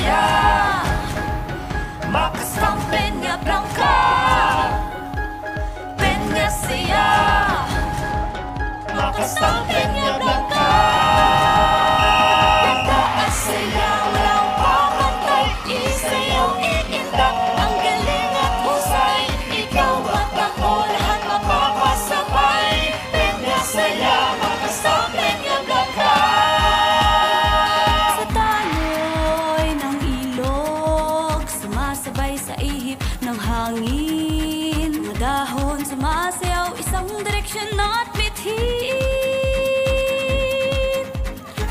saya, Makastang Peña Blanca, Peña saya, Makastang Peña Blanca. Ganda at saya, walang pamantay, isayaw iinda, ang galing at husay, ikaw at ako, lahat mapapasabay. Peña saya, Makastang Peña Blanca. Sa daloy ng ilog, sumasabay sa ihip ng hangin, mga dahon sumasayaw, isang direksyon at mithin.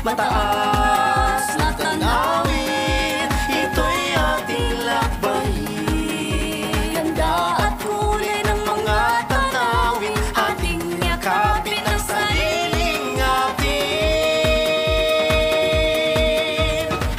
Mataas na tanawin, ito'y ating lakbayin. Ganda at kulay ng mga tanawin, ating yakapin ang Sariling atin.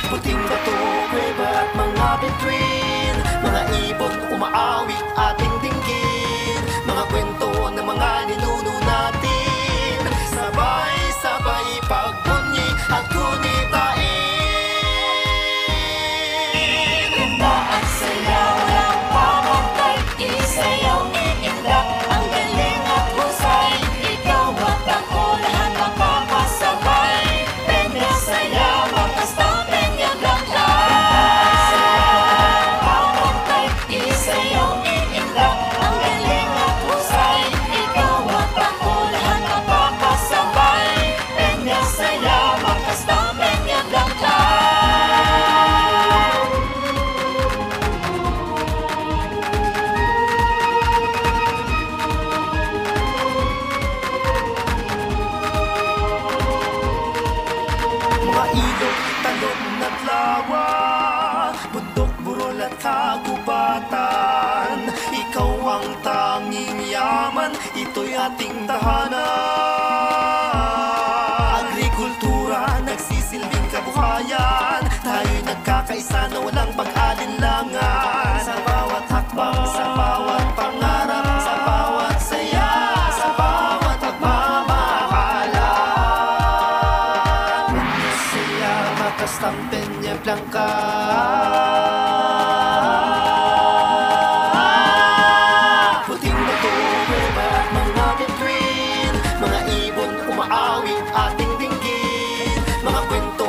Puting bato, kuweba at mga bituin, mga ibon umaawit ating dinggin, mga kwento ng mga ninuno natin, sabay-sabay pagbunyi at kunitain. Ganda at saya, walang pamantay, isayaw iinda, ang galing at husay, ikaw at ako, lahat mapapasabay. Peña saya, Makastang Peña Blanca. Pamantay, isayaw iinda, ang galing at husay, ikaw at ako, lahat mapapasabay. Peña saya, Makastang Peña Blanca. Mga ilog, talon at lawa, bundok, burol at kagubatan, ikaw ang tanging yaman, ito'y ating tahanan. Agrikultura, nagsisilbing kabuhayan, tayo'y nagkakaisa na walang pag-alinlangan. Sa bawat hakbang, sa bawat pangarap, sa bawat saya, sa bawat pagmamahalan. Peña saya, Makastang Peña Blanca. Puting bato, kuweba at mga bituin, mga ibon umaawit ating dinggin, mga kwento